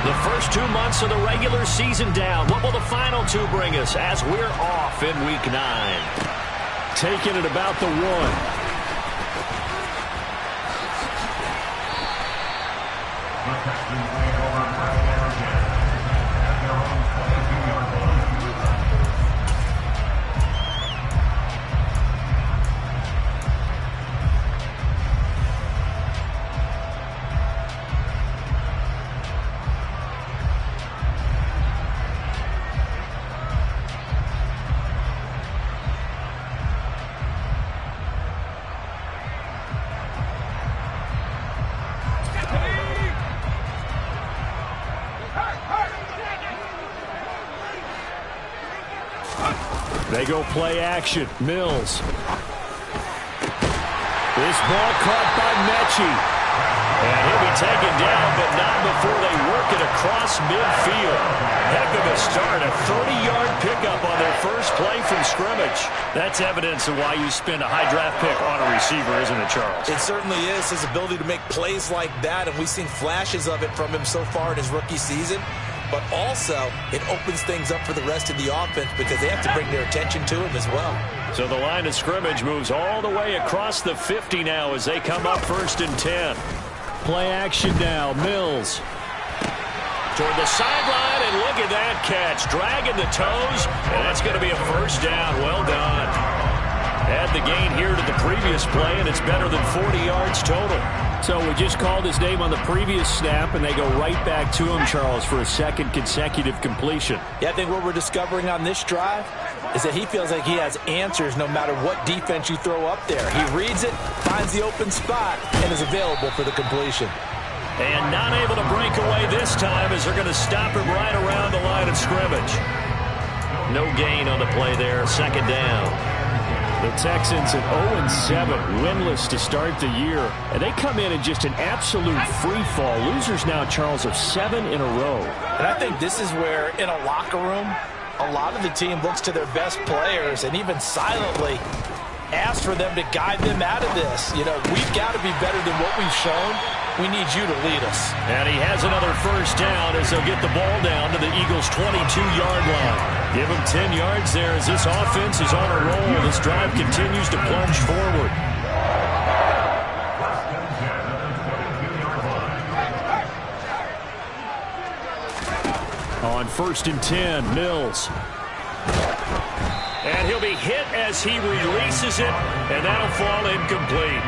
The first 2 months of the regular season down. What will the final 2 bring us as we're off in Week 9? Taking it about the 1. They go play action. Mills. This ball caught by Mechie. And he'll be taken down, but not before they work it across midfield. Heck of a start. A 30-yard pickup on their first play from scrimmage. That's evidence of why you spend a high draft pick on a receiver, isn't it, Charles? It certainly is. His ability to make plays like that, and we've seen flashes of it from him so far in his rookie season. But also, it opens things up for the rest of the offense because they have to bring their attention to him as well. So the line of scrimmage moves all the way across the 50 now as they come up 1st and 10. Play action now. Mills. Toward the sideline, and look at that catch. Dragging the toes, and that's going to be a first down. Well done. Add the gain here to the previous play, and it's better than 40 yards total. So we just called his name on the previous snap, and they go right back to him, Charles, for a second consecutive completion. Yeah, I think what we're discovering on this drive is that he feels like he has answers no matter what defense you throw up there. He reads it, finds the open spot, and is available for the completion. And not able to break away this time as they're going to stop him right around the line of scrimmage. No gain on the play there, 2nd down. The Texans at 0-7, winless to start the year. And they come in just an absolute free fall. Losers now, Charles, of 7 in a row. And I think this is where, in a locker room, a lot of the team looks to their best players and even silently asks for them to guide them out of this. You know, we've got to be better than what we've shown. We need you to lead us. And he has another first down as they'll get the ball down to the Eagles' 22-yard line. Give him 10 yards there as this offense is on a roll. This drive continues to plunge forward. On 1st and 10, Mills. And he'll be hit as he releases it, and that'll fall incomplete.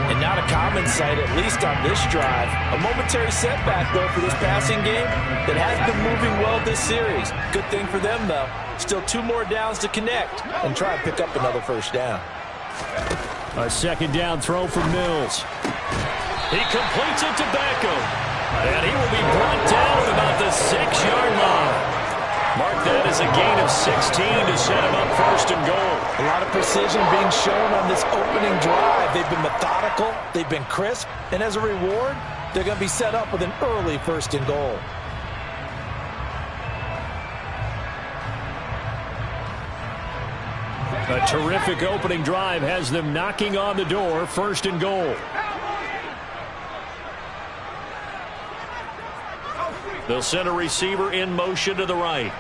And not a common sight, at least on this drive. A momentary setback, though, for this passing game that has been moving well this series. Good thing for them, though. Still 2 more downs to connect and try and pick up another first down. A 2nd down throw from Mills. He completes it to Beckham. And he will be brought down at about the 6-yard line. Mark that as a gain of 16 to set him up 1st and goal. A lot of precision being shown on this opening drive. They've been methodical, they've been crisp, and as a reward, they're going to be set up with an early 1st and goal. A terrific opening drive has them knocking on the door, 1st and goal. They'll send a receiver in motion to the right.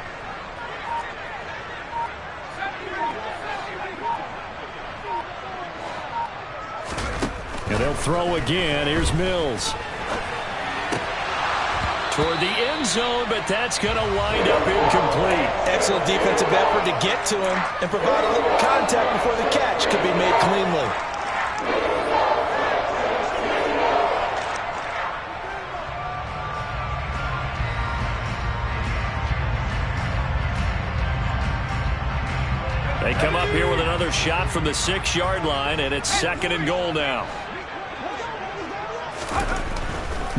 And they'll throw again. Here's Mills. Toward the end zone, but that's going to wind up incomplete. Excellent defensive effort to get to him and provide a little contact before the catch could be made cleanly. They come up here with another shot from the 6-yard line, and it's 2nd and goal now.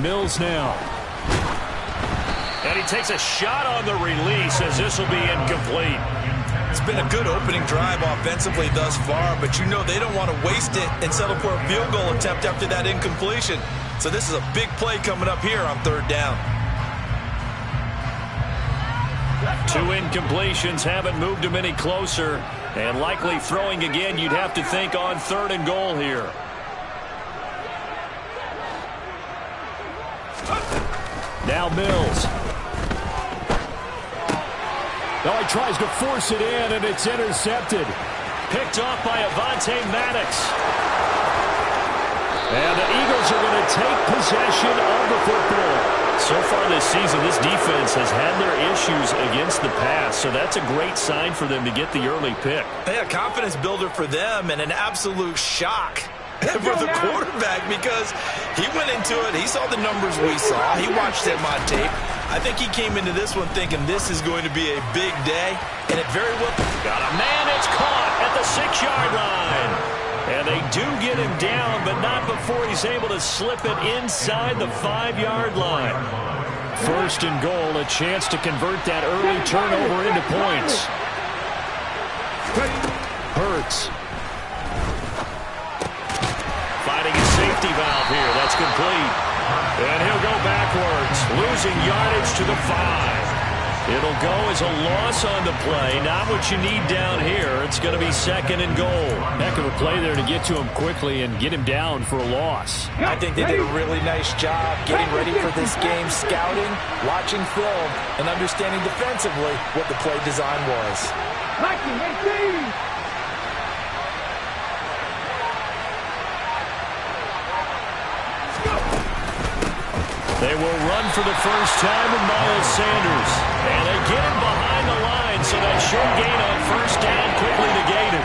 Mills now. And he takes a shot on the release as this will be incomplete. It's been a good opening drive offensively thus far, but you know they don't want to waste it and settle for a field goal attempt after that incompletion. So this is a big play coming up here on 3rd down. 2 incompletions haven't moved him any closer, and likely throwing again, you'd have to think on 3rd and goal here. Now Mills. Now he tries to force it in, and it's intercepted. Picked off by Avonte Maddox. And the Eagles are going to take possession of the football. So far this season, this defense has had their issues against the pass, so that's a great sign for them to get the early pick. Yeah, confidence builder for them and an absolute shock for the quarterback because he went into it. He saw the numbers we saw. He watched them on tape. I think he came into this one thinking this is going to be a big day, and it very well. Got a man. It's caught at the 6-yard line. And they do get him down, but not before he's able to slip it inside the 5-yard line. First and goal, a chance to convert that early turnover into points. Hurts. Finding a safety valve here. That's complete. And he'll go backwards, losing yardage to the 5. It'll go as a loss on the play. Not what you need down here. It's going to be second and goal. Heck of a play there to get to him quickly and get him down for a loss. I think they did a really nice job getting ready for this game, scouting, watching film, and understanding defensively what the play design was. They will run for the first time with Miles Sanders. And they get him behind the line, so that short gain on first down quickly negated.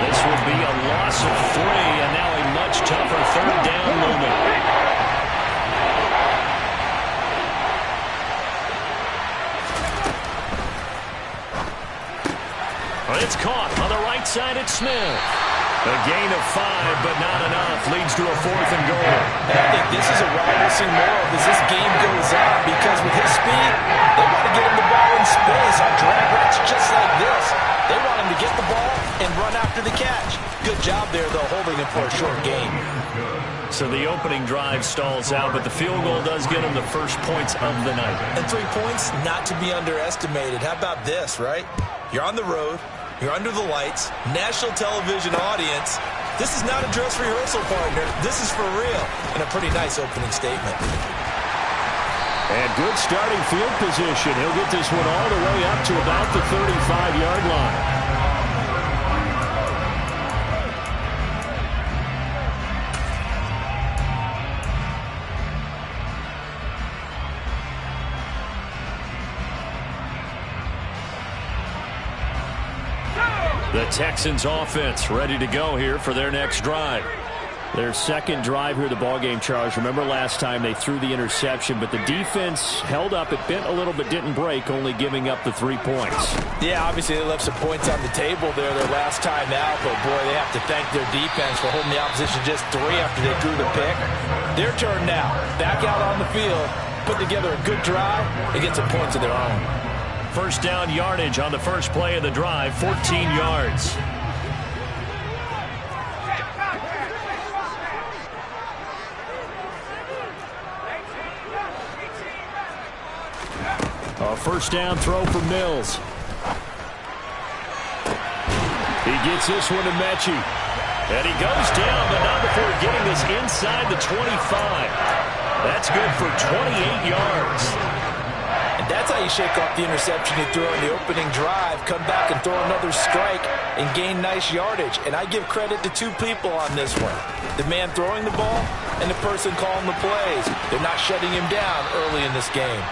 This will be a loss of 3, and now a much tougher third down moment. It's caught on the right side at Smith. A gain of 5, but not enough. Leads to a 4th and goal. And I think this is a ride we'll see more of as this game goes on, because with his speed, they want to get him the ball in space on drag routes just like this. They want him to get the ball and run after the catch. Good job there, though, holding him for a short gain. So the opening drive stalls out, but the field goal does get him the first points of the night. And 3 points, not to be underestimated. How about this, right? You're on the road. You're under the lights, national television audience. This is not a dress rehearsal, partner. This is for real, and a pretty nice opening statement. And good starting field position. He'll get this one all the way up to about the 35-yard line. The Texans offense ready to go here for their next drive. Their second drive here of the ballgame, Charles. Remember last time they threw the interception, but the defense held up. It bent a little but didn't break, only giving up the 3 points. Yeah, obviously they left some points on the table there their last time out, but boy, they have to thank their defense for holding the opposition just 3 after they threw the pick. Their turn now. Back out on the field, put together a good drive, and get some points of their own. First down yardage on the first play of the drive, 14 yards. A first down throw for Mills. He gets this one to Mechie. And he goes down, but not before getting this inside the 25. That's good for 28 yards. That's how you shake off the interception you threw on the opening drive, come back and throw another strike and gain nice yardage. And I give credit to 2 people on this one. The man throwing the ball and the person calling the plays. They're not shutting him down early in this game.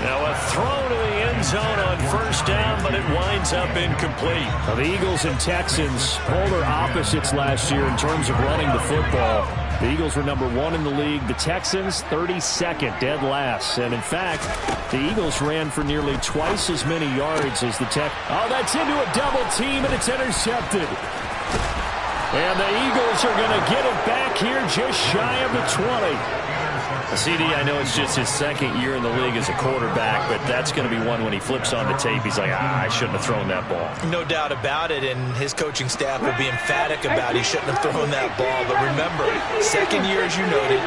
Now a throw to the end zone on first down, but it winds up incomplete. Now, the Eagles and Texans, polar opposites last year in terms of running the football. The Eagles were number 1 in the league. The Texans, 32nd, dead last. And in fact, the Eagles ran for nearly twice as many yards as the Texans. Oh, that's into a double team, and it's intercepted. And the Eagles are going to get it back here just shy of the 20. CD, I know it's just his second year in the league as a quarterback, but that's going to be one when he flips on the tape. He's like, I shouldn't have thrown that ball. No doubt about it, and his coaching staff will be emphatic about he shouldn't have thrown that ball. But remember, second year, as you noted,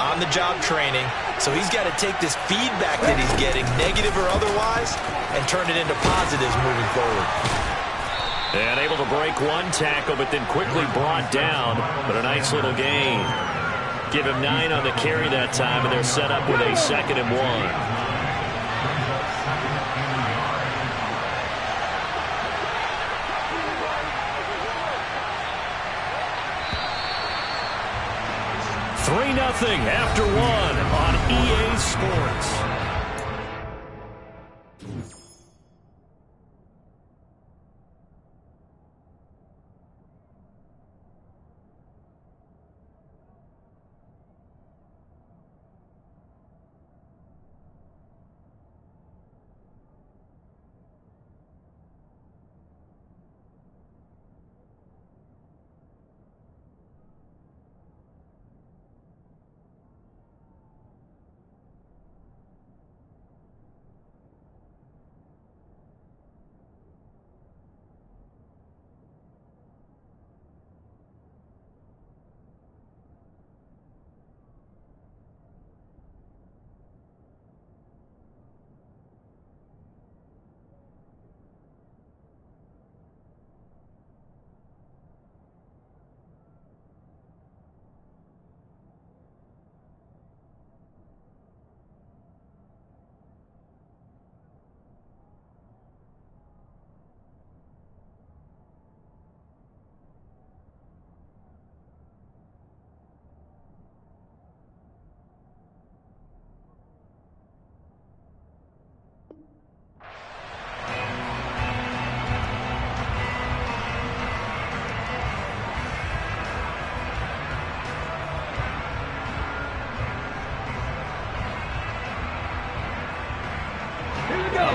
on-the-job training, so he's got to take this feedback that he's getting, negative or otherwise, and turn it into positives moving forward. And able to break one tackle, but then quickly brought down, but a nice little gain. Give him 9 on the carry that time, and they're set up with a 2nd and 1. Nothing after 1 on EA Sports.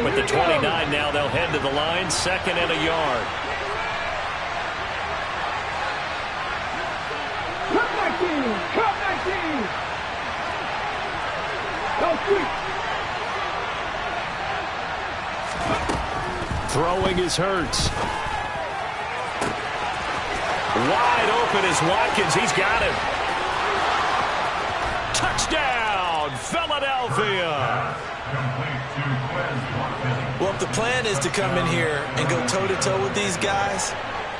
With the 29 now, they'll head to the line, 2nd and a yard. Cut 19! Cut 19! Go quick! Throwing is Hurts. Wide open is Watkins. He's got him. Touchdown, Philadelphia. Well, if the plan is to come in here and go toe-to-toe with these guys,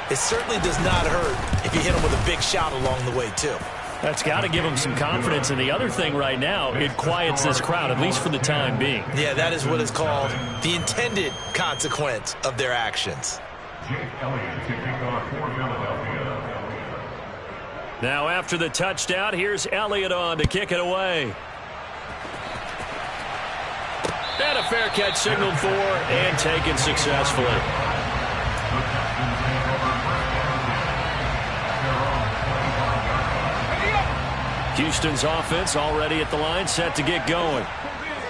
it certainly does not hurt if you hit them with a big shot along the way, too. That's got to give them some confidence. And the other thing right now, it quiets this crowd, at least for the time being. Yeah, that is what is called the intended consequence of their actions. Now, after the touchdown, here's Elliott on to kick it away. And a fair catch signaled for and taken successfully. Houston's offense already at the line, set to get going.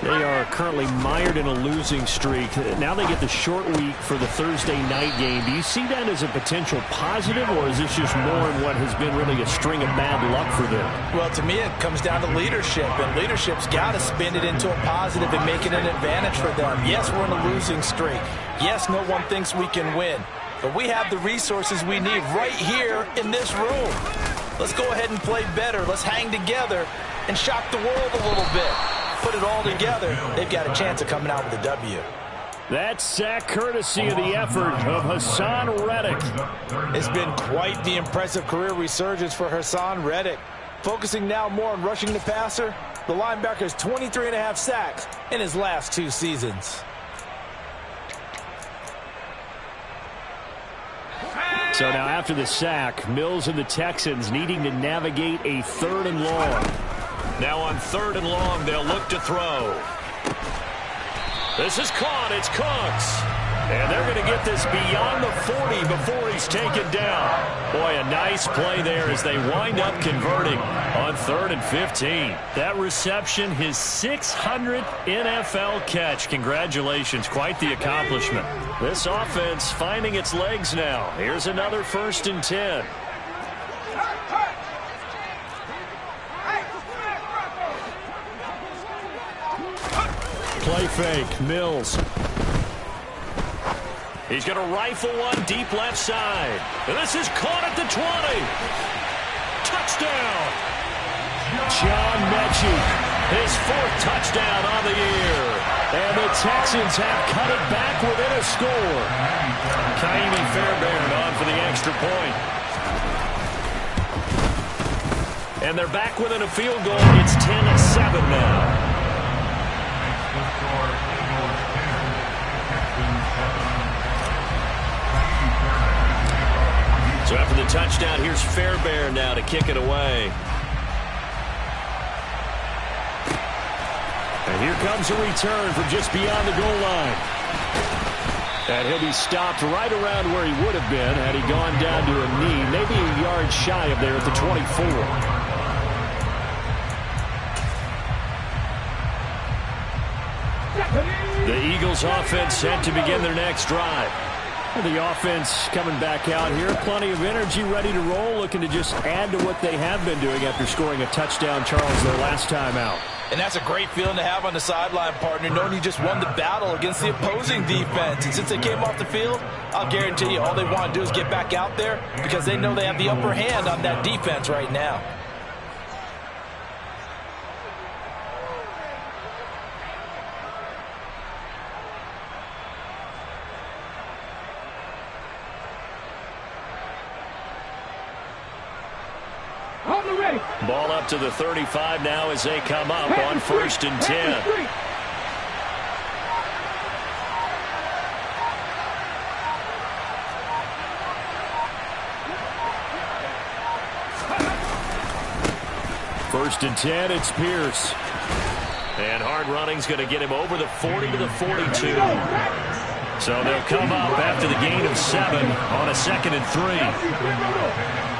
They are currently mired in a losing streak. Now they get the short week for the Thursday night game. Do you see that as a potential positive, or is this just more in what has been really a string of bad luck for them? Well, to me, it comes down to leadership, and leadership's got to spin it into a positive and make it an advantage for them. Yes, we're in a losing streak. Yes, no one thinks we can win, but we have the resources we need right here in this room. Let's go ahead and play better. Let's hang together and shock the world a little bit. Put it all together, they've got a chance of coming out with a W. That sack courtesy of the effort of Hassan Reddick. It's been quite the impressive career resurgence for Hassan Reddick. Focusing now more on rushing the passer, the linebacker has 23.5 sacks in his last 2 seasons. So now after the sack, Mills and the Texans needing to navigate a 3rd and long. Now on 3rd and long, they'll look to throw. This is caught. It's Cooks. And they're going to get this beyond the 40 before he's taken down. Boy, a nice play there as they wind up converting on 3rd and 15. That reception, his 600th NFL catch. Congratulations. Quite the accomplishment. This offense finding its legs now. Here's another 1st and 10. Play fake, Mills. He's going to rifle one deep left side. And this is caught at the 20. Touchdown. John Mechie, his 4th touchdown on the year. And the Texans have cut it back within a score. Kaimi Fairbairn on for the extra point. And they're back within a field goal. It's 10-7 now. So after the touchdown, here's Fairbairn now to kick it away. And here comes a return from just beyond the goal line. And he'll be stopped right around where he would have been had he gone down to a knee, maybe a yard shy of there at the 24. The Eagles offense set to begin their next drive. The offense coming back out here. Plenty of energy, ready to roll, looking to just add to what they have been doing after scoring a touchdown, Charles, their last time out. And that's a great feeling to have on the sideline, partner, knowing you just won the battle against the opposing defense. And since they came off the field, I'll guarantee you all they want to do is get back out there because they know they have the upper hand on that defense right now. Ball up to the 35 now as they come up on 1st and 10. First and 10, it's Pierce. And hard running's going to get him over the 40 to the 42. So they'll come up after the gain of 7 on a 2nd and 3.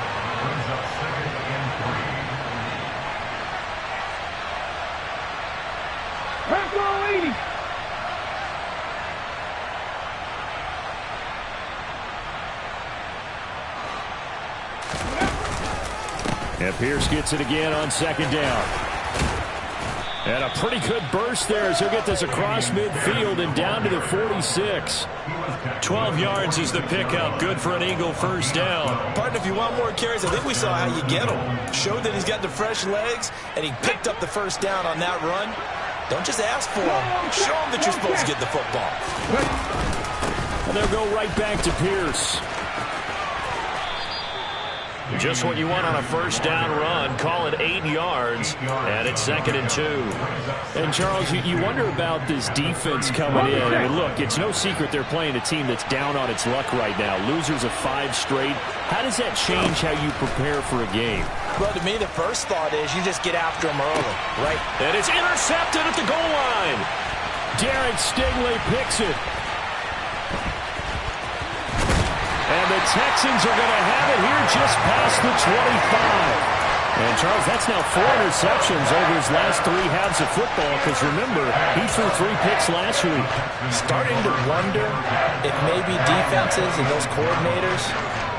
And Pierce gets it again on 2nd down. And a pretty good burst there as he'll get this across midfield and down to the 46. 12 yards is the pickup. Good for an Eagle first down. Partner, if you want more carries, I think we saw how you get him. Showed that he's got the fresh legs, and he picked up the first down on that run. Don't just ask for him. Show him that you're supposed to get the football. And they'll go right back to Pierce. Just what you want on a first down run. Call it 8 yards, and it's 2nd and 2. And, Charles, you wonder about this defense coming in. I mean, look, it's no secret they're playing a team that's down on its luck right now. Losers of 5 straight. How does that change how you prepare for a game? Well, to me, the first thought is you just get after them early, right? And it's intercepted at the goal line. Derek Stingley picks it. And the Texans are going to have it here just past the 25. And, Charles, that's now 4 interceptions over his last 3 halves of football because, remember, he threw 3 picks last week. Starting to wonder if maybe defenses and those coordinators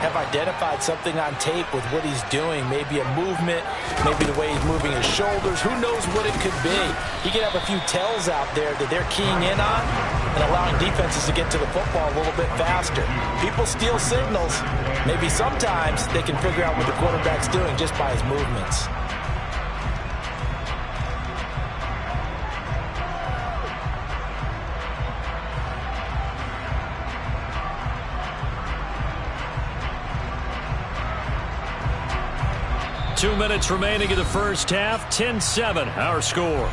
have identified something on tape with what he's doing. Maybe a movement, maybe the way he's moving his shoulders. Who knows what it could be? He could have a few tells out there that they're keying in on and allowing defenses to get to the football a little bit faster. People steal signals. Maybe sometimes they can figure out what the quarterback's doing just by his movements. Two minutes remaining in the first half. 10-7, our score.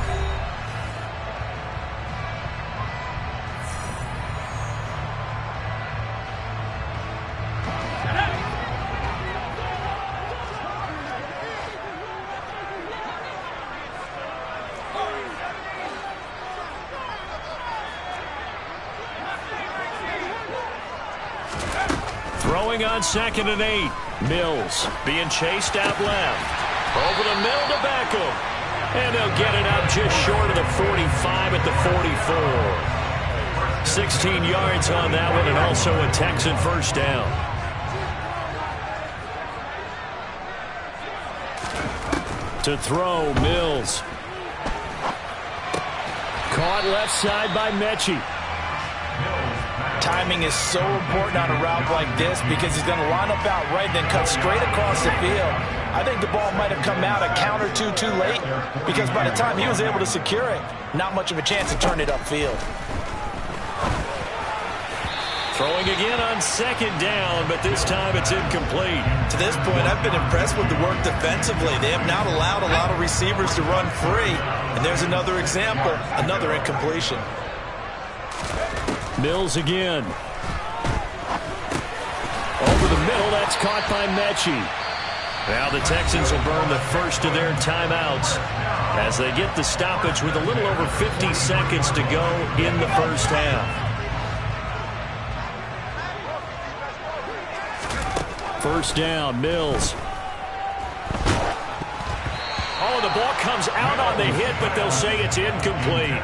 Throwing on 2nd and 8. Mills being chased out left. Over the middle to Beckham. And they'll get it up just short of the 45 at the 44. 16 yards on that one and also a Texan first down. To throw, Mills. Caught left side by Mechie. Timing is so important on a route like this because he's going to line up out right, then cut straight across the field. I think the ball might have come out a count or two too late because by the time he was able to secure it, not much of a chance to turn it upfield. Throwing again on second down, but this time it's incomplete. To this point, I've been impressed with the work defensively. They have not allowed a lot of receivers to run free. And there's another example, another incompletion. Mills again. Over the middle, that's caught by Mechie. Now the Texans will burn the first of their timeouts as they get the stoppage with a little over 50 seconds to go in the first half. First down, Mills. Oh, the ball comes out on the hit, but they'll say it's incomplete.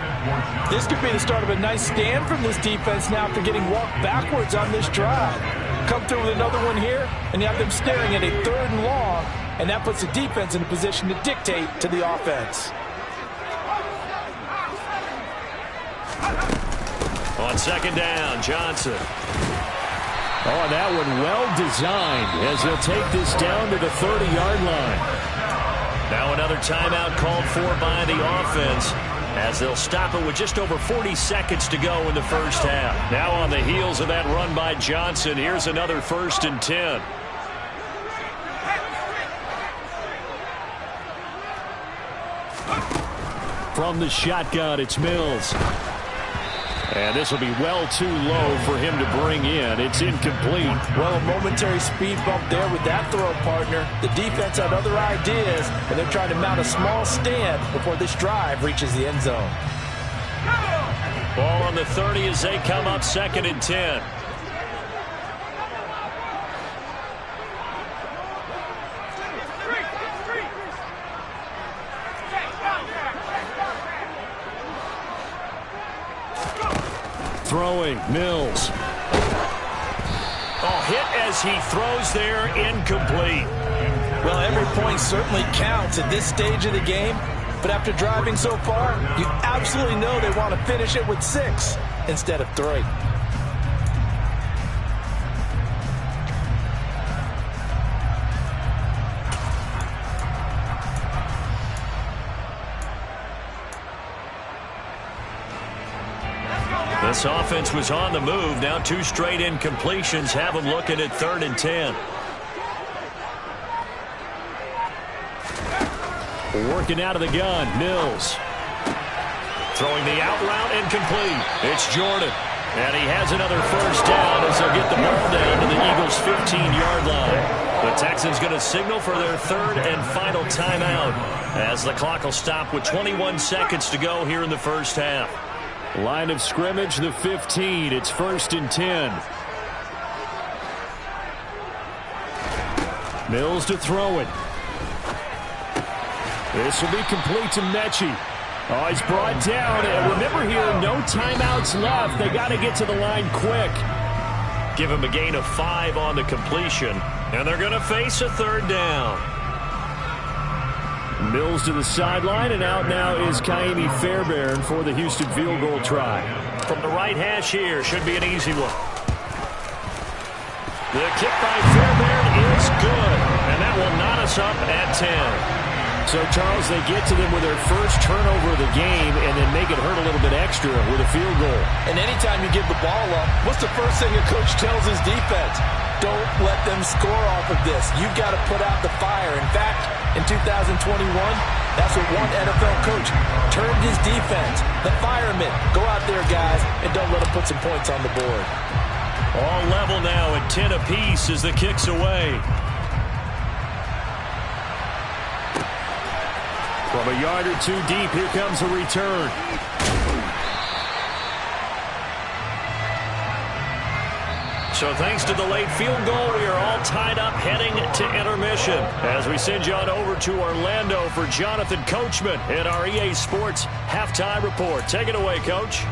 This could be the start of a nice stand from this defense now after getting walked backwards on this drive. Come through with another one here, and you have them staring at a 3rd and long, and that puts the defense in a position to dictate to the offense. On second down, Johnson. Oh, that one well designed as he'll take this down to the 30-yard line. Now another timeout called for by the offense as they'll stop it with just over 40 seconds to go in the first half. Now on the heels of that run by Johnson, here's another 1st and 10. From the shotgun, it's Mills. And this will be well too low for him to bring in. It's incomplete. Well, a momentary speed bump there with that throw, partner. The defense had other ideas, and they're trying to mount a small stand before this drive reaches the end zone. Ball on the 30 as they come up 2nd and 10. Throwing, Mills. Oh, hit as he throws there, incomplete. Well, every point certainly counts at this stage of the game, but after driving so far, you absolutely know they want to finish it with 6 instead of 3. This offense was on the move. Now 2 straight incompletions have them looking at 3rd and 10. Working out of the gun, Mills. Throwing the out route, incomplete. It's Jordan. And he has another first down as they'll get the ball down to the Eagles' 15-yard line. The Texans going to signal for their 3rd and final timeout as the clock will stop with 21 seconds to go here in the first half. Line of scrimmage, the 15. It's 1st and 10. Mills to throw it. This will be complete to Mechie. Oh, he's brought down. And remember here, no timeouts left. They got to get to the line quick. Give him a gain of 5 on the completion. And they're going to face a 3rd down. Mills to the sideline, and out now is Kaimi Fairbairn for the Houston field goal try. From the right hash here, should be an easy one. The kick by Fairbairn is good, and that will knot us up at 10. So, Charles, they get to them with their first turnover of the game and then make it hurt a little bit extra with a field goal. And anytime you give the ball up, what's the first thing a coach tells his defense? Don't let them score off of this. You've got to put out the fire. In fact, in 2021, that's what one NFL coach termed his defense. The firemen. Go out there, guys, and don't let them put some points on the board. All level now at 10 apiece as the kick's away. From a yard or 2 deep, here comes a return. So thanks to the late field goal, we are all tied up heading to intermission as we send you on over to Orlando for Jonathan Coachman in our EA Sports Halftime Report. Take it away, Coach.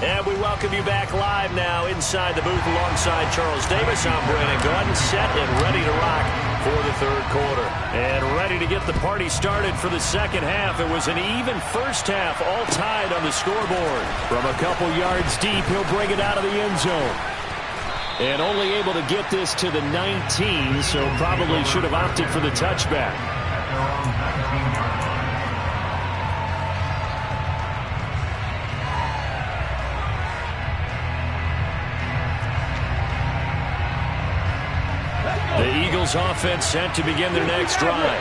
And we welcome you back live now inside the booth alongside Charles Davis. I'm Brandon Gaudin, set and ready to rock for the 3rd quarter. And ready to get the party started for the 2nd half. It was an even first half, all tied on the scoreboard. From a couple yards deep, he'll bring it out of the end zone. And only able to get this to the 19, so probably should have opted for the touchback. The Eagles offense set to begin their next drive.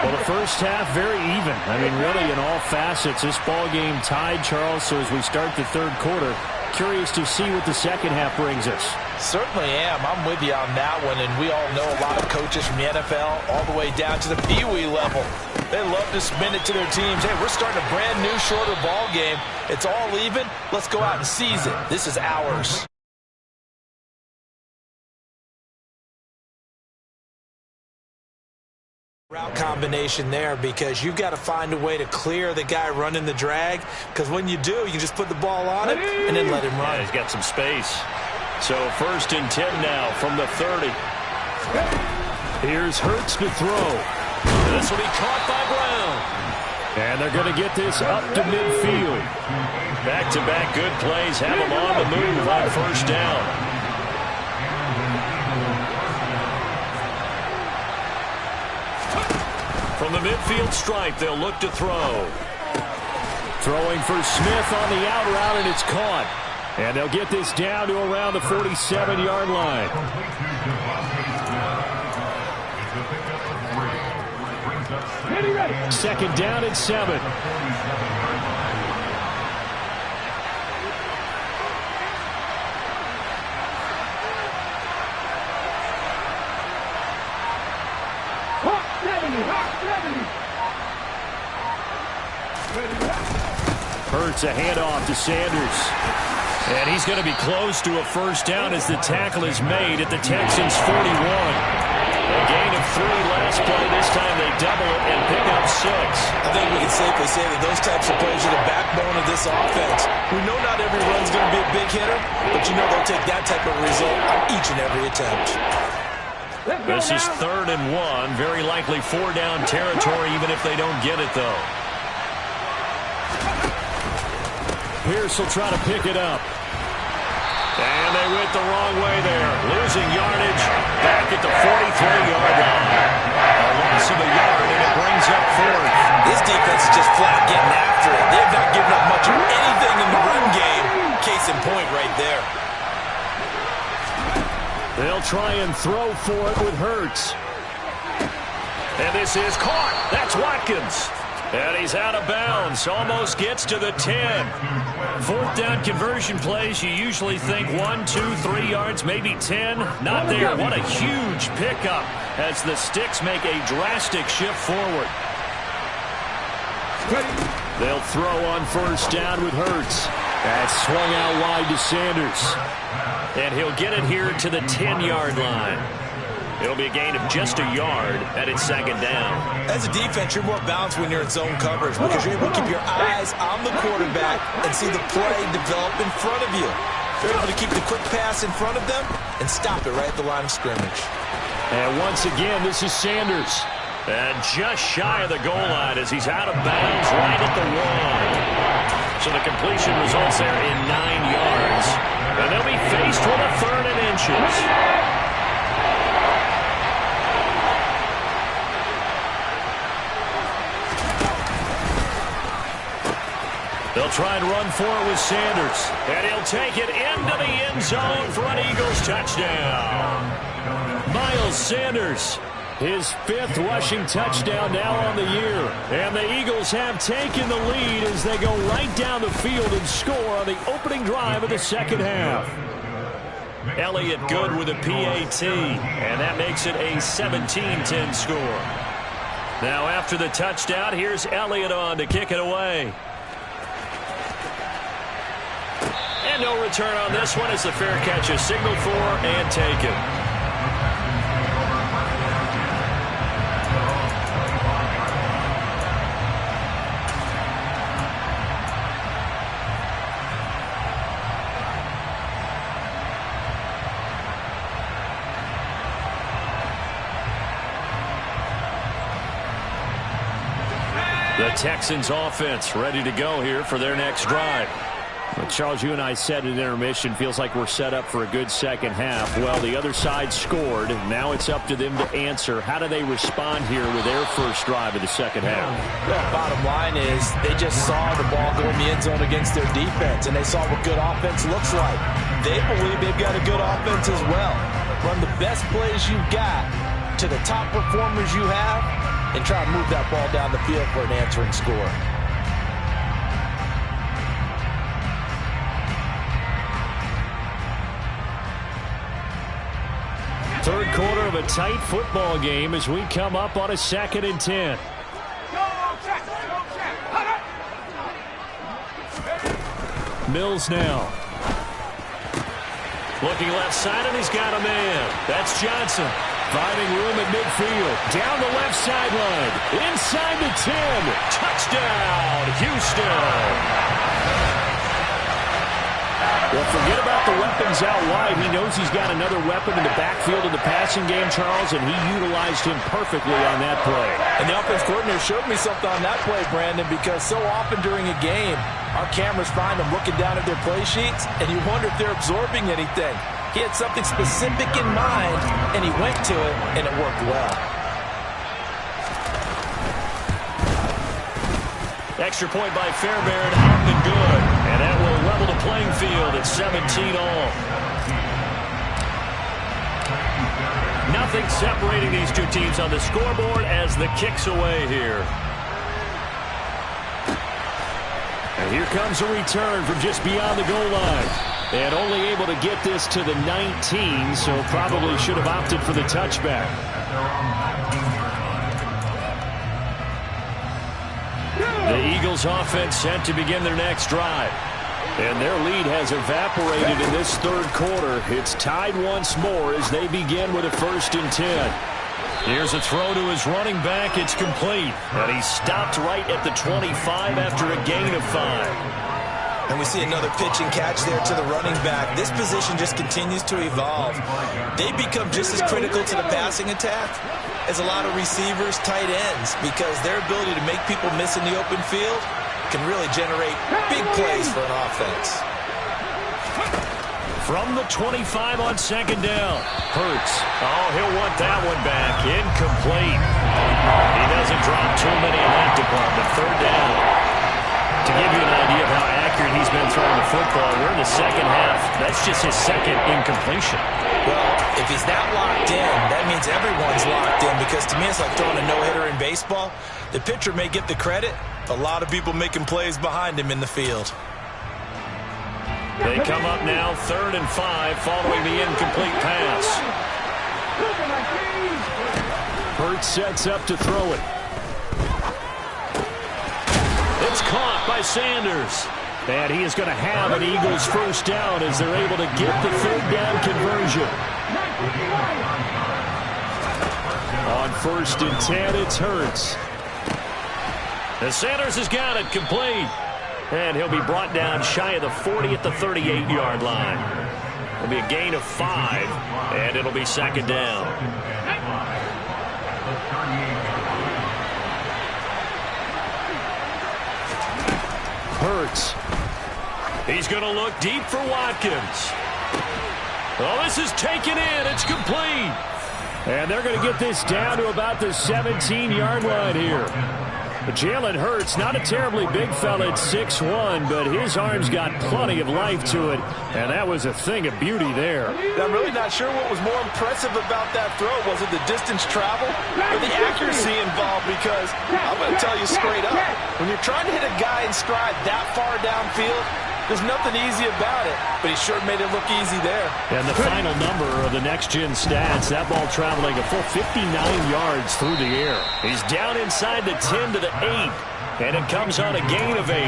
Well, the first half very even. I mean, really in all facets. This ball game tied, Charles. So as we start the third quarter, curious to see what the second half brings us. Certainly am. I'm with you on that one. And we all know a lot of coaches from the NFL all the way down to the Pee-wee level. They love to spin it to their teams. Hey, we're starting a brand new, shorter ball game. It's all even. Let's go out and seize it. This is ours. Route combination there, because you've got to find a way to clear the guy running the drag, because when you do, you can just put the ball on him and then let him run. Yeah, he's got some space. So 1st and 10 now from the 30. Here's Hurts to throw. This will be caught by Brown. And they're going to get this up to midfield. Back-to-back good plays have them on the move on 1st down. From the midfield stripe, they'll look to throw. Throwing for Smith on the out route, and it's caught. And they'll get this down to around the 47-yard line. Second down and 7. Hurts a handoff to Sanders. And he's going to be close to a 1st down as the tackle is made at the Texans' 41. A gain of 3 last play. This time they double it and pick up 6. I think we can safely say that those types of plays are the backbone of this offense. We know not every run's going to be a big hitter, but you know they'll take that type of result on each and every attempt. This is 3rd and 1. Very likely 4-down territory, even if they don't get it, though. Pierce will try to pick it up. And they went the wrong way there. Losing yardage back at the 43-yard line. A loss of a yard, and it brings up 4th. This defense is just flat getting after it. They've not given up much of anything in the run game. Case in point right there. They'll try and throw for it with Hurts. And this is caught. That's Watkins. And he's out of bounds. Almost gets to the 10. 4th down conversion plays, you usually think 1, 2, 3 yards, maybe 10. Not there. What a huge pickup as the Sticks make a drastic shift forward. They'll throw on 1st down with Hurts. That's swung out wide to Sanders. And he'll get it here to the 10-yard line. It'll be a gain of just a yard, and it's 2nd down. As a defense, you're more balanced when you're in zone coverage because you're able to keep your eyes on the quarterback and see the play develop in front of you. You're able to keep the quick pass in front of them and stop it right at the line of scrimmage. And once again, this is Sanders. And just shy of the goal line as he's out of bounds right at the 1. So the completion results there in 9 yards. And they'll be faced with a 3rd and inches. They'll try and run for it with Sanders. And he'll take it into the end zone for an Eagles touchdown. Miles Sanders, his 5th rushing touchdown now on the year. And the Eagles have taken the lead as they go right down the field and score on the opening drive of the second half. Elliott good with a PAT, and that makes it a 17-10 score. Now after the touchdown, here's Elliott on to kick it away. And no return on this one as the fair catch is signaled for and taken. The Texans offense ready to go here for their next drive. Well, Charles, you and I said at intermission, feels like we're set up for a good second half. Well, the other side scored. Now it's up to them to answer. How do they respond here with their first drive of the second half? Well, bottom line is they just saw the ball go in the end zone against their defense, and they saw what good offense looks like. They believe they've got a good offense as well. Run the best plays you've got to the top performers you have, and try to move that ball down the field for an answering score. Third quarter of a tight football game as we come up on a 2nd and 10. Mills now. Looking left side, and he's got a man. That's Johnson. Finding room at midfield. Down the left sideline. Inside the 10. Touchdown, Houston. Well, forget about the weapons out wide. He knows he's got another weapon in the backfield of the passing game, Charles, and he utilized him perfectly on that play. And the offense coordinator showed me something on that play, Brandon, because so often during a game, our cameras find them looking down at their play sheets, and you wonder if they're absorbing anything. He had something specific in mind, and he went to it, and it worked well. Extra point by Fairbairn, up and good. And that will level the playing field at 17 all. Nothing separating these two teams on the scoreboard as the kick's away here. And here comes a return from just beyond the goal line. And only able to get this to the 19, so probably should have opted for the touchback. The Eagles offense set to begin their next drive. And their lead has evaporated in this third quarter. It's tied once more as they begin with a 1st and 10. Here's a throw to his running back. It's complete. And he stopped right at the 25 after a gain of 5. And we see another pitch and catch there to the running back. This position just continues to evolve. They become just as critical to the passing attack as a lot of receivers, tight ends, because their ability to make people miss in the open field can really generate big plays for an offense. From the 25 on 2nd down. Hurts. Oh, he'll want that one back. Incomplete. He doesn't drop too many in that department. 3rd down. To give you an idea of how accurate he's been throwing the football, we're in the second half. That's just his 2nd incompletion. Well, if he's that locked in, that means everyone's locked in, because to me it's like throwing a no-hitter in baseball. The pitcher may get the credit. A lot of people making plays behind him in the field. They come up now 3rd and 5 following the incomplete pass. Hurts sets up to throw it. It's caught by Sanders. And he is going to have an Eagles 1st down as they're able to get the 3rd down conversion. On 1st and 10, it's Hurts. And Sanders has got it complete. And he'll be brought down shy of the 40 at the 38-yard line. It'll be a gain of 5, and it'll be 2nd down. Hurts. He's going to look deep for Watkins. Oh, this is taken in. It's complete. And they're going to get this down to about the 17-yard line here. Jalen Hurts, not a terribly big fella at 6'1", but his arms got plenty of life to it, and that was a thing of beauty there. I'm really not sure what was more impressive about that throw. Was it the distance travel or the accuracy involved? Because I'm going to tell you straight up, when you're trying to hit a guy in stride that far downfield, there's nothing easy about it, but he sure made it look easy there. And the final number of the next-gen stats, that ball traveling a full 59 yards through the air. He's down inside the 10 to the 8, and it comes on a gain of 8.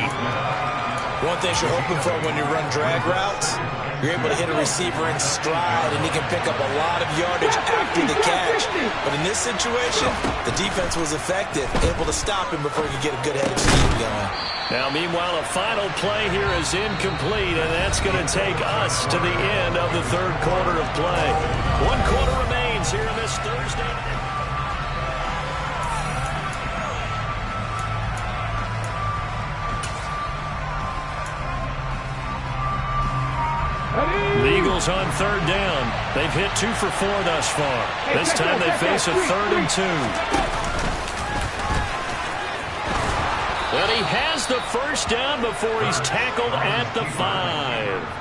One thing you're hoping for when you run drag routes, you're able to hit a receiver in stride, and he can pick up a lot of yardage after the catch. But in this situation, the defense was effective, able to stop him before he could get a good head of steam going. Now, meanwhile, a final play here is incomplete, and that's going to take us to the end of the third quarter of play. 1 quarter remains here on this Thursday night. Eagles on third down. They've hit 2 for 4 thus far. This time they face a 3rd and 2. And he has the first down before he's tackled at the 5.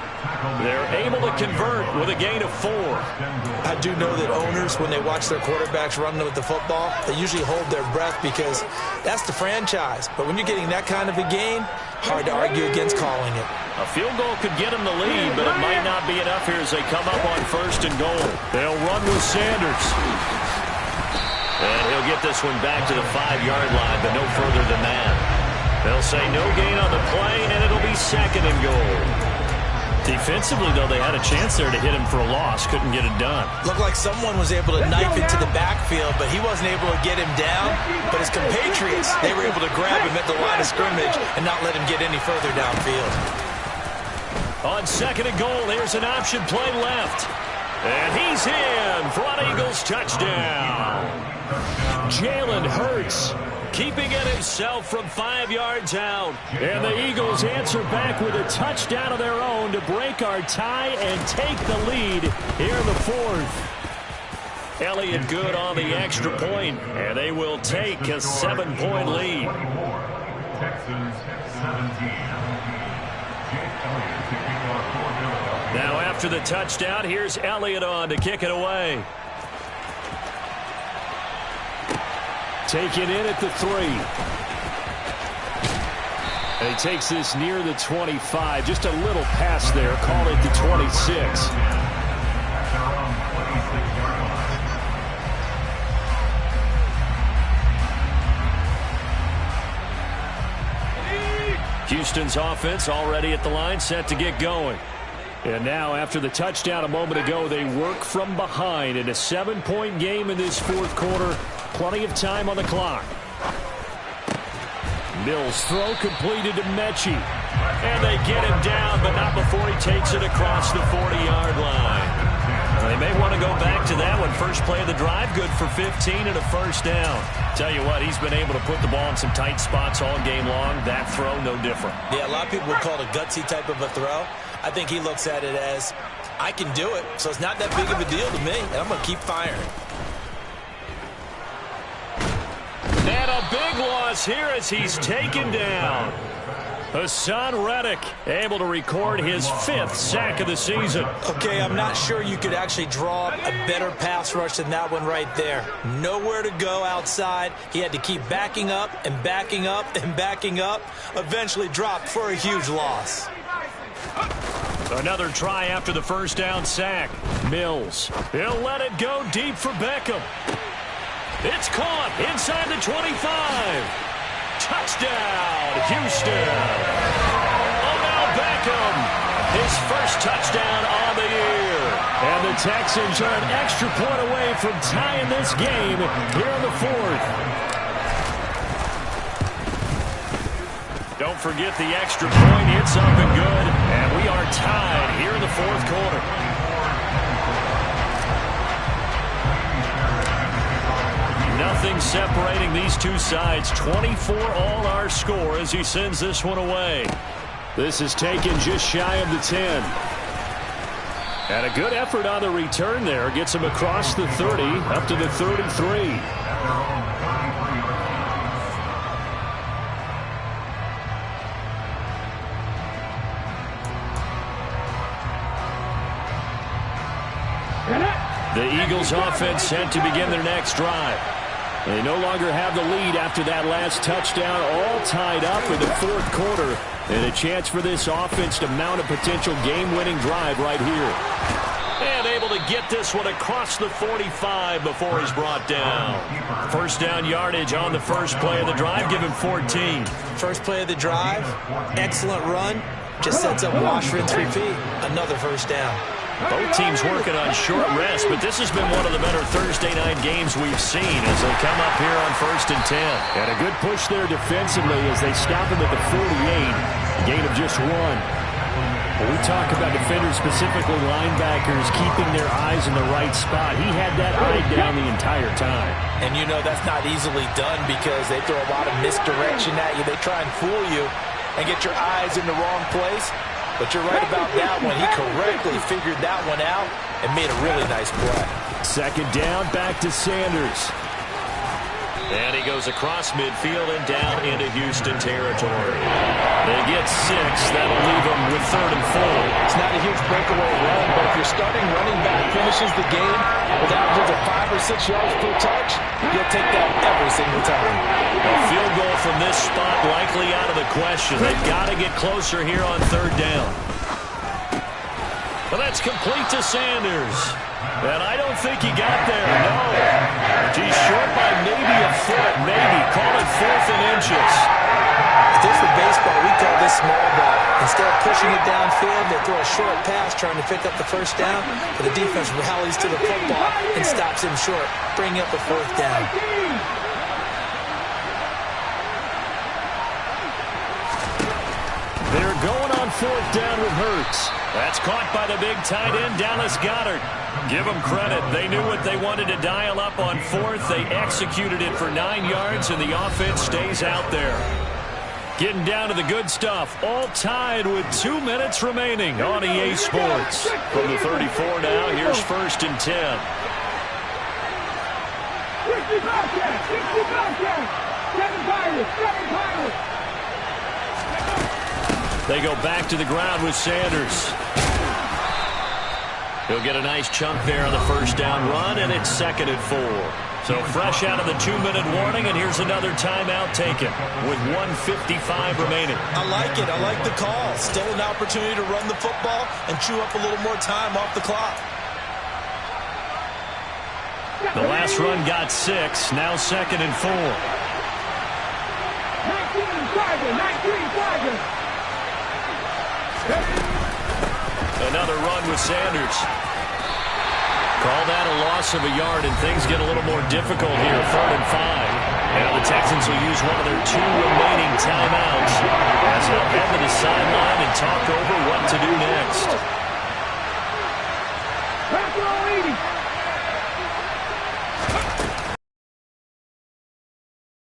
They're able to convert with a gain of 4. I do know that owners, when they watch their quarterbacks run with the football, they usually hold their breath because that's the franchise. But when you're getting that kind of a gain, hard to argue against calling it. A field goal could get them the lead, but it might not be enough here as they come up on 1st and goal. They'll run with Sanders. And he'll get this one back to the 5-yard line, but no further than that. They'll say no gain on the play, and it'll be 2nd and goal. Defensively, though, they had a chance there to hit him for a loss. Couldn't get it done. Looked like someone was able to knife into the backfield, but he wasn't able to get him down. But his compatriots, they were able to grab him at the line of scrimmage and not let him get any further downfield. On 2nd and goal, here's an option play left. And he's in for an Eagles touchdown. Jalen Hurts keeping it himself from 5 yards out. And the Eagles answer back with a touchdown of their own to break our tie and take the lead here in the 4th. Elliott good on the extra point, and they will take a 7-point lead. Texans 17. Now after the touchdown, here's Elliott on to kick it away. Taken in at the 3. And he takes this near the 25. Just a little pass there. Call it the 26. Houston's offense already at the line, set to get going. And now, after the touchdown a moment ago, they work from behind in a 7-point game in this 4th quarter. Plenty of time on the clock. Mills' throw completed to Mechie. And they get him down, but not before he takes it across the 40-yard line. They may want to go back to that one. First play of the drive, good for 15 and a first down. Tell you what, he's been able to put the ball in some tight spots all game long. That throw, no different. Yeah, a lot of people would call it a gutsy type of a throw. I think he looks at it as, I can do it, so it's not that big of a deal to me, and I'm going to keep firing. And a big loss here as he's taken down. Hassan Reddick able to record his 5th sack of the season. Okay, I'm not sure you could actually draw up a better pass rush than that one right there. Nowhere to go outside. He had to keep backing up and backing up and backing up. Eventually dropped for a huge loss. Another try after the first down sack. Mills. He'll let it go deep for Beckham. It's caught inside the 25. Touchdown, Houston. Odell Beckham, his first touchdown on the year. And the Texans are an extra point away from tying this game here in the 4th. Don't forget the extra point. It's up and good. And we are tied here in the 4th quarter. Nothing separating these two sides. 24 all our score as he sends this one away. This is taken just shy of the 10. And a good effort on the return there. Gets him across the 30 up to the 33. The Eagles offense set to begin their next drive. They no longer have the lead after that last touchdown, all tied up in the 4th quarter. And a chance for this offense to mount a potential game-winning drive right here. And able to get this one across the 45 before he's brought down. First down yardage on the first play of the drive. Give him 14. First play of the drive, excellent run. Just sets up wash, rinse, repeat. Another first down. Both teams working on short rest, but this has been one of the better Thursday night games we've seen as they come up here on 1st and 10. And a good push there defensively as they stop him at the 48. A gain of just 1. When we talk about defenders, specifically linebackers, keeping their eyes in the right spot, he had that eye down the entire time. And you know that's not easily done because they throw a lot of misdirection at you. They try and fool you and get your eyes in the wrong place. But you're right about that one. He correctly figured that one out and made a really nice play. Second down, back to Sanders. And he goes across midfield and down into Houston territory. They get 6. That'll leave them with 3rd and 4. It's not a huge breakaway run, but if your starting running back finishes the game with averages of 5 or 6 yards per touch, you'll take that every single time. A field goal from this spot likely out of the question. They've got to get closer here on 3rd down. But that's complete to Sanders. And I don't think he got there, no. He's short by maybe a foot, maybe. Call it 4th and inches. If this were baseball, we call this small ball. Instead of pushing it downfield, they throw a short pass trying to pick up the 1st down, but the defense rallies to the football and stops him short, bringing up a 4th down. They're going on 4th down with Hurts. That's caught by the big tight end, Dallas Goedert. Give them credit. They knew what they wanted to dial up on 4th. They executed it for 9 yards, and the offense stays out there. Getting down to the good stuff. All tied with 2 minutes remaining on EA Sports. From the 34 now, here's 1st and 10. 60 Bobcats! 60 Bobcats! 7 Pirates! 7 Pirates! They go back to the ground with Sanders. He'll get a nice chunk there on the 1st down run, and it's 2nd and 4. So fresh out of the 2-minute warning, and here's another timeout taken with 1:55 remaining. I like it. I like the call. Still an opportunity to run the football and chew up a little more time off the clock. The last run got 6. Now 2nd and 4. 19 Tiger! 19 Tiger! Another run with Sanders. Call that a loss of a yard, and things get a little more difficult here. 3rd and 5. Now the Texans will use one of their 2 remaining timeouts as they'll head to the sideline and talk over what to do next.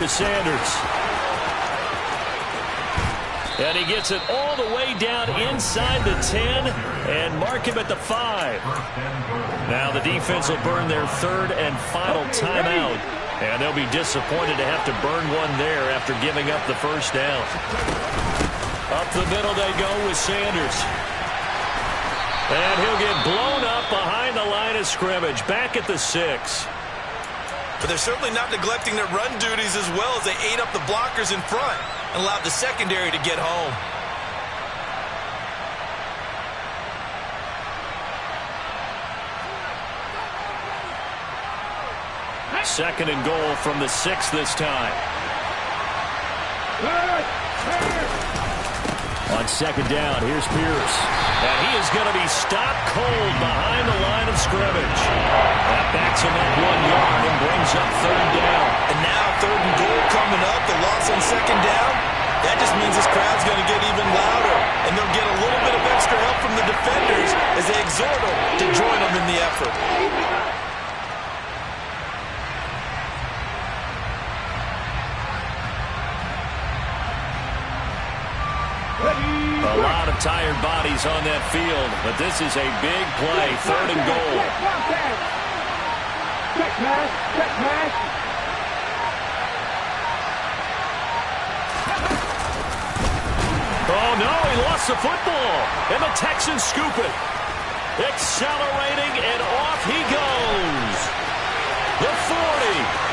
To Sanders. And he gets it all the way down inside the 10 and mark him at the 5. Now the defense will burn their 3rd and final timeout. And they'll be disappointed to have to burn one there after giving up the 1st down. Up the middle they go with Sanders. And he'll get blown up behind the line of scrimmage. Back at the 6. But they're certainly not neglecting their run duties as well as they ate up the blockers in front and allowed the secondary to get home. 2nd and goal from the 6 this time. On 2nd down, here's Pierce. And he is going to be stopped cold behind the line of scrimmage. That backs him up 1 yard and brings up 3rd down. And now 3rd and goal coming up. The loss on 2nd down. That just means this crowd's going to get even louder. And they'll get a little bit of extra help from the defenders as they exhort them to join them in the effort. A lot of tired bodies on that field, but this is a big play. 3rd and goal. Check pass. Check pass. Oh, no, he lost the football. And the Texans scoop it. Accelerating, and off he goes. The 40.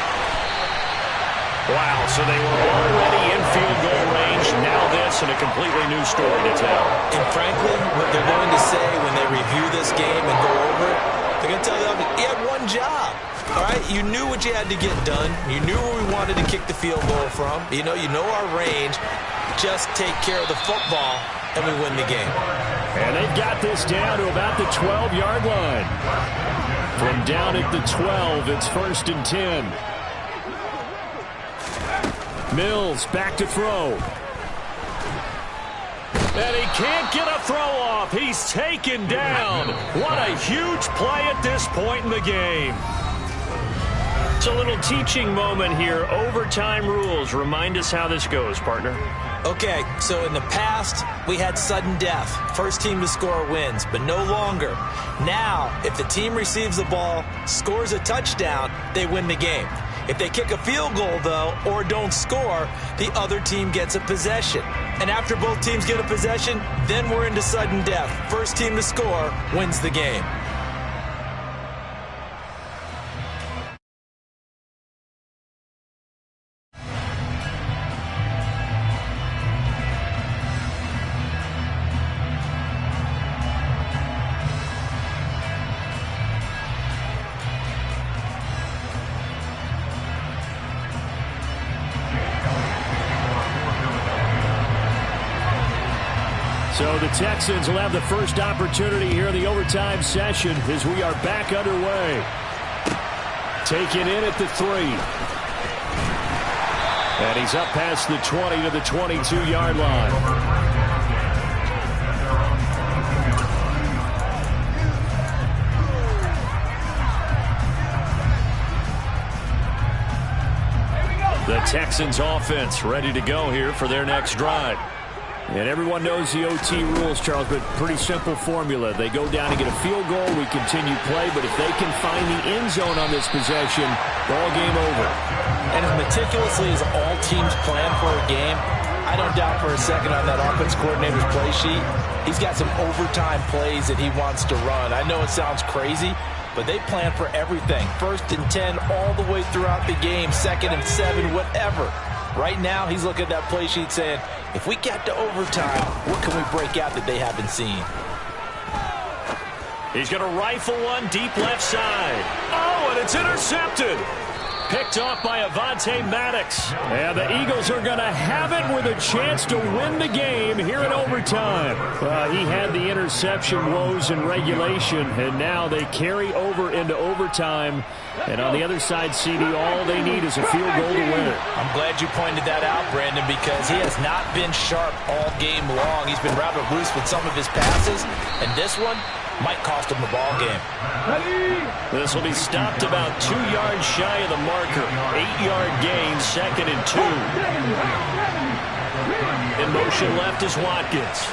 Wow, so they were already in field goal range. Now this and a completely new story to tell. And frankly, what they're going to say when they review this game and go over it, they're going to tell them, you had one job. All right, you knew what you had to get done. You knew where we wanted to kick the field goal from. You know our range. Just take care of the football, and we win the game. And they've got this down to about the 12-yard line. From down at the 12, it's 1st and 10. Mills back to throw. And he can't get a throw off. He's taken down. What a huge play at this point in the game. It's a little teaching moment here. Overtime rules. Remind us how this goes, partner. Okay, so in the past, we had sudden death. First team to score wins, but no longer. Now, if the team receives the ball, scores a touchdown, they win the game. If they kick a field goal, though, or don't score, the other team gets a possession. And after both teams get a possession, then we're into sudden death. First team to score wins the game. So the Texans will have the first opportunity here in the overtime session as we are back underway. Taken in at the 3. And he's up past the 20 to the 22-yard line. The Texans offense ready to go here for their next drive. And everyone knows the OT rules, Charles, but pretty simple formula. They go down and get a field goal, we continue play, but if they can find the end zone on this possession, ball game over. And as meticulously as all teams plan for a game, I don't doubt for a second on that offense coordinator's play sheet, he's got some overtime plays that he wants to run. I know it sounds crazy, but they plan for everything. 1st and 10 all the way throughout the game, 2nd and 7, whatever. Right now, he's looking at that play sheet saying, if we get to overtime, what can we break out that they haven't seen? He's going to rifle one deep left side. Oh, and it's intercepted. Picked off by Avonte Maddox. And the Eagles are going to have it with a chance to win the game here in overtime. He had the interception woes in regulation, and now they carry over into overtime. And on the other side, CD, all they need is a field goal to win it. I'm glad you pointed that out, Brandon, because he has not been sharp all game long. He's been rather loose with some of his passes, and this one might cost him the ball game. This will be stopped about 2 yards shy of the marker. 8-yard gain, 2nd and 2. In motion left is Watkins.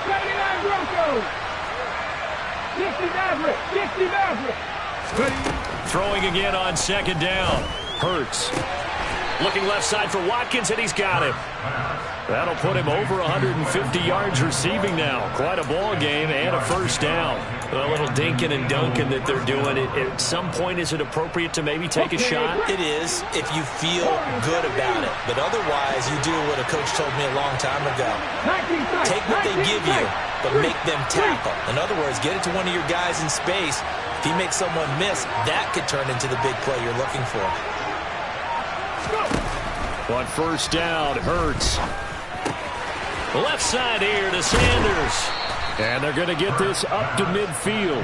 79 Broncos. 60 Maverick. 60 Maverick. Throwing again on 2nd down. Hurts. Looking left side for Watkins, and he's got him. That'll put him over 150 yards receiving now. Quite a ball game and a first down. A little dinking and dunking that they're doing. At some point, is it appropriate to maybe take a shot? It is if you feel good about it. But otherwise, you do what a coach told me a long time ago. Take what they give you, but make them tackle. In other words, get it to one of your guys in space. If he makes someone miss, that could turn into the big play you're looking for. On first down, Hurts. Left side here to Sanders. And they're going to get this up to midfield.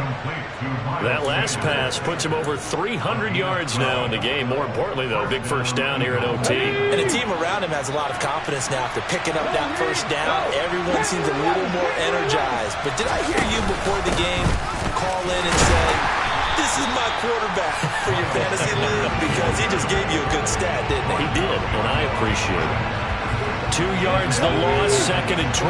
That last pass puts him over 300 yards now in the game. More importantly, though, big first down here at OT. And the team around him has a lot of confidence now after picking up that first down. Everyone seems a little more energized. But did I hear you before the game call in and say, this is my quarterback for your fantasy league? Because he just gave you a good stat, didn't he? He did, and I appreciate it. 2 yards the loss, 2nd and 12.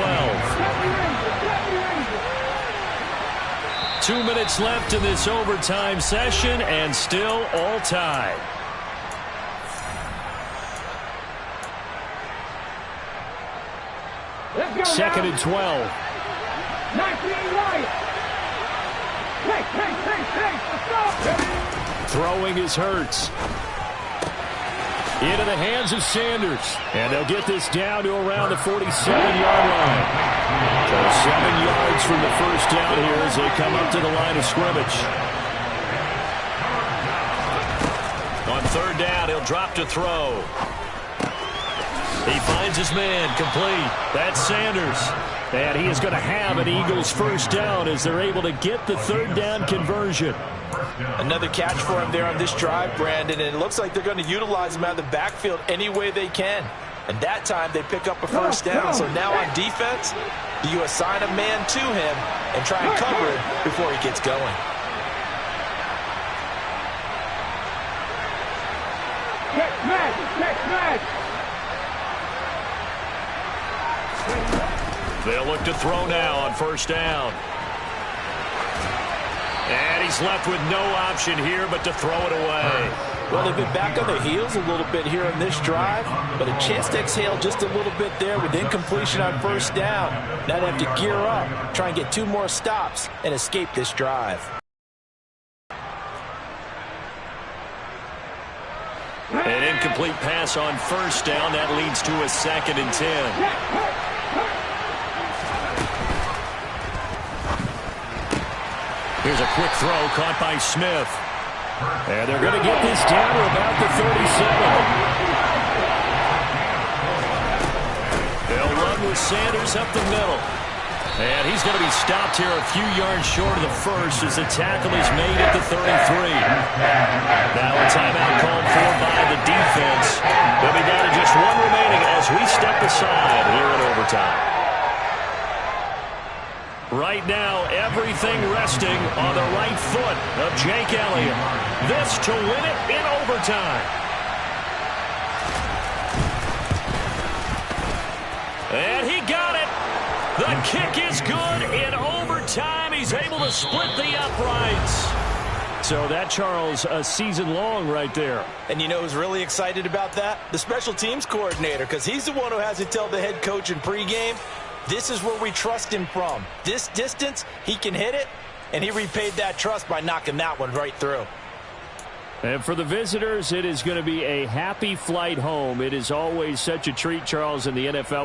2 minutes left in this overtime session, and still all tied. Second and 12. 19 right. Throwing is Hurts. Into the hands of Sanders. And they'll get this down to around the 47-yard line. So 7 yards from the first down here as they come up to the line of scrimmage. On 3rd down, he'll drop to throw. He finds his man, complete. That's Sanders. And he is going to have an Eagles first down as they're able to get the 3rd down conversion. Another catch for him there on this drive, Brandon, and it looks like they're going to utilize him out of the backfield any way they can. And that time they pick up a first down. So now on defense, do you assign a man to him and try and cover it before he gets going? Matt, They'll look to throw now on first down. And he's left with no option here but to throw it away. Well, they've been back on their heels a little bit here in this drive, but a chance to exhale just a little bit there with incompletion on first down. Now they have to gear up, try and get 2 more stops, and escape this drive. An incomplete pass on first down. That leads to a 2nd and 10. Here's a quick throw caught by Smith. And they're going to get this down to about the 37. They'll run with Sanders up the middle. And he's going to be stopped here a few yards short of the first as the tackle is made at the 33. Now a timeout called for by the defense. They'll be down to just 1 remaining as we step aside here in overtime. Right now, everything resting on the right foot of Jake Elliott. This to win it in overtime. And he got it. The kick is good in overtime. He's able to split the uprights. So that, Charles, a season long right there. And you know who's really excited about that? The special teams coordinator, because he's the one who has to tell the head coach in pregame, this is where we trust him from. This distance, he can hit it, and he repaid that trust by knocking that one right through. And for the visitors, it is going to be a happy flight home. It is always such a treat, Charles, in the NFL.